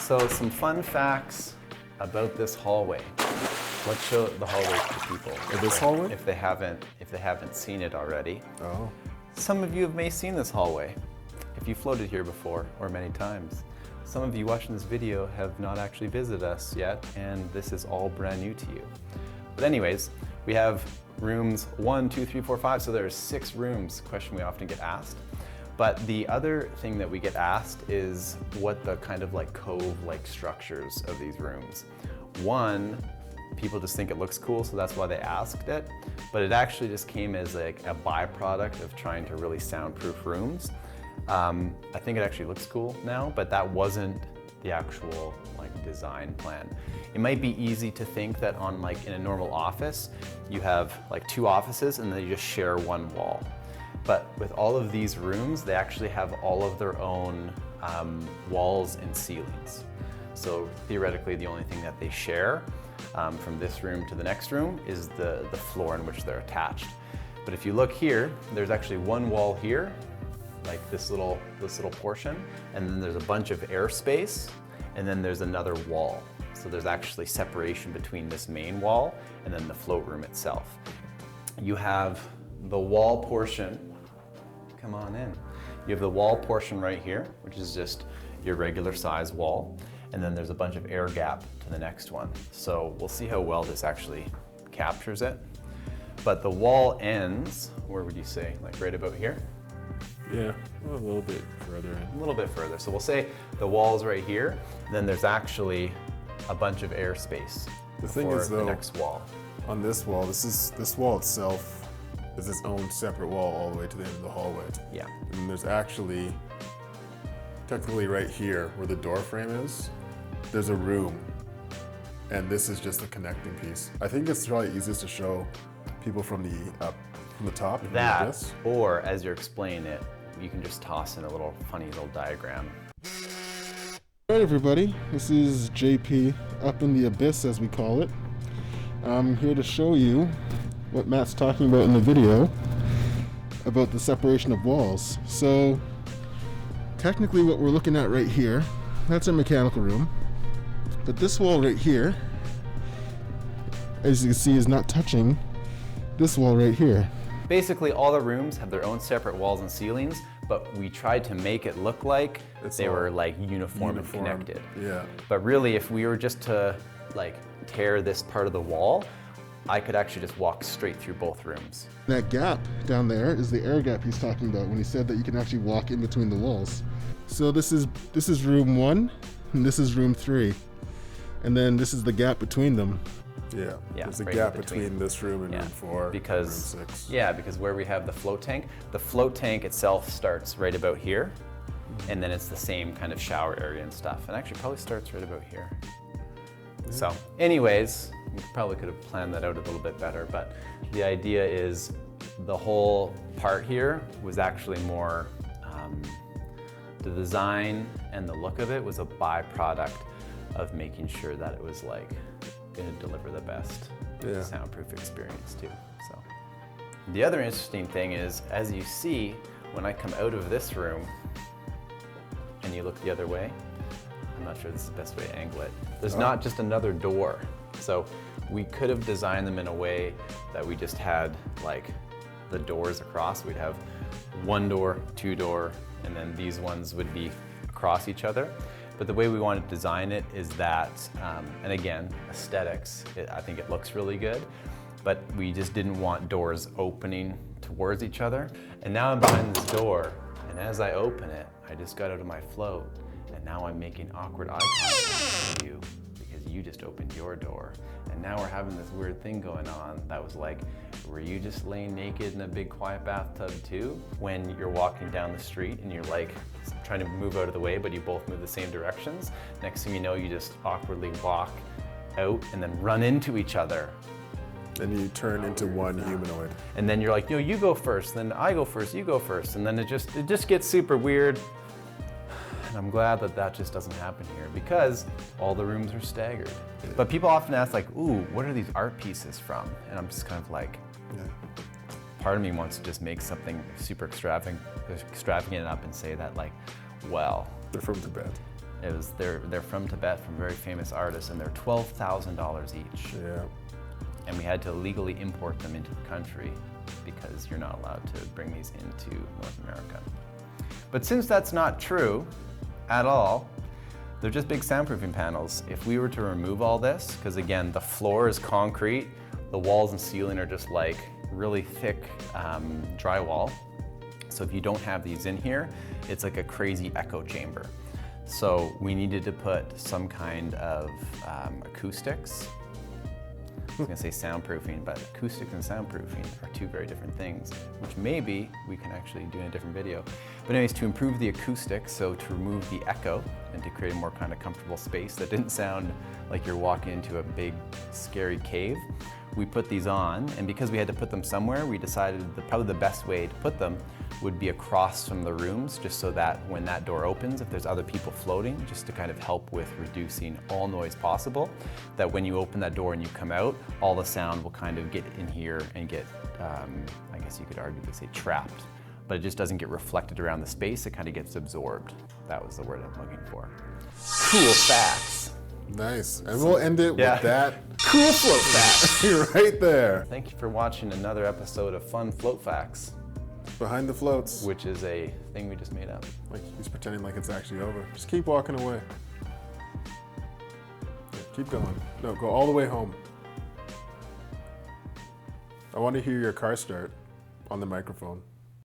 So some fun facts about this hallway. Let's show the hallway to people. This hallway? If they haven't seen it already. Oh. Some of you may have seen this hallway if you floated here before or many times. Some of you watching this video have not actually visited us yet, and this is all brand new to you. But anyways, we have rooms 1, 2, 3, 4, 5, so there's 6 rooms, question we often get asked. But the other thing that we get asked is what the kind of like cove-like structures of these rooms. One, people just think it looks cool, so that's why they asked it. But it actually just came as like a byproduct of trying to really soundproof rooms. I think it actually looks cool now, but that wasn't the actual like design plan. It might be easy to think that on like in a normal office, you have like 2 offices and they just share one wall. But with all of these rooms, they actually have all of their own walls and ceilings. So theoretically, the only thing that they share from this room to the next room is the floor in which they're attached. But if you look here, there's actually one wall here, like this little portion, and then there's a bunch of airspace, and then there's another wall. So there's actually separation between this main wall and then the float room itself. You have the wall portion. Come on in. You have the wall portion right here, which is just your regular size wall. And then there's a bunch of air gap to the next one. So we'll see how well this actually captures it. But the wall ends, where would you say? Like right about here? Yeah, a little bit further in. A little bit further. So we'll say the wall's right here. Then there's actually a bunch of airspace for the next wall. On this wall, this wall itself is its own separate wall all the way to the end of the hallway. Yeah. And there's actually, technically right here where the door frame is, there's a room. And this is just the connecting piece. I think it's probably easiest to show people from the top. That, or as you're explaining it, you can just toss in a little funny little diagram. All right, everybody, this is JP up in the abyss, as we call it. I'm here to show you what Matt's talking about in the video about the separation of walls. So technically what we're looking at right here, that's our mechanical room. But this wall right here, as you can see, is not touching this wall right here. Basically, all the rooms have their own separate walls and ceilings, but we tried to make it look like they were like uniform and connected. Yeah. But really, if we were just to like tear this part of the wall, I could actually just walk straight through both rooms. That gap down there is the air gap he's talking about when he said that you can actually walk in between the walls. So this is room 1, and this is room 3. And then this is the gap between them. Yeah, there's a right gap between this room and room 4 because, and room 6. Yeah, because where we have the float tank itself starts right about here, and then it's the same kind of shower area and stuff. And actually probably starts right about here. So anyways, we probably could have planned that out a little bit better, but the idea is the whole part here was actually more, the design and the look of it was a byproduct of making sure that it was like going to deliver the best soundproof experience too. So the other interesting thing is, as you see, when I come out of this room and you look the other way, I'm not sure this is the best way to angle it. There's not just another door. So we could have designed them in a way that we just had like the doors across. We'd have 1 door, 2 door, and then these ones would be across each other. But the way we want to design it is that, and again, aesthetics, I think it looks really good, but we just didn't want doors opening towards each other. And now I'm behind this door, and as I open it, I just got out of my float, and now I'm making awkward eye contact with you because you just opened your door. And now we're having this weird thing going on that was like, were you just laying naked in a big quiet bathtub too? When you're walking down the street and you're like trying to move out of the way, but you both move the same directions. Next thing you know, you just awkwardly walk out and then run into each other. And you turn into one humanoid. And then you're like, yo, you go first, then I go first, you go first. And then it just gets super weird. And I'm glad that that just doesn't happen here because all the rooms are staggered. But people often ask like, ooh, what are these art pieces from? And I'm just kind of like, part of me wants to just make something super extravagant up and say that like, well, they're from Tibet. They're from Tibet, from very famous artists, and they're $12,000 each. Yeah. And we had to legally import them into the country because you're not allowed to bring these into North America. But since that's not true at all, they're just big soundproofing panels. If we were to remove all this, because again, the floor is concrete, the walls and ceiling are just like really thick drywall. So if you don't have these in here, it's like a crazy echo chamber. So we needed to put some kind of acoustics. I was gonna say soundproofing, but acoustics and soundproofing are two very different things, which maybe we can actually do in a different video. But anyways, to improve the acoustics, so to remove the echo and to create a more kind of comfortable space that didn't sound like you're walking into a big, scary cave, we put these on, and because we had to put them somewhere, we decided that probably the best way to put them would be across from the rooms, just so that when that door opens, if there's other people floating, just to kind of help with reducing all noise possible, that when you open that door and you come out, all the sound will kind of get in here and get, I guess you could arguably say trapped, but it just doesn't get reflected around the space, it kind of gets absorbed. That was the word I'm looking for. Cool facts. Nice. And we'll end it with that. Cool float facts. Right there. Thank you for watching another episode of Fun Float Facts, Behind the floats. which is a thing we just made up. Like he's pretending like it's actually over. Just keep walking away. Yeah, keep going. No, go all the way home. I want to hear your car start on the microphone.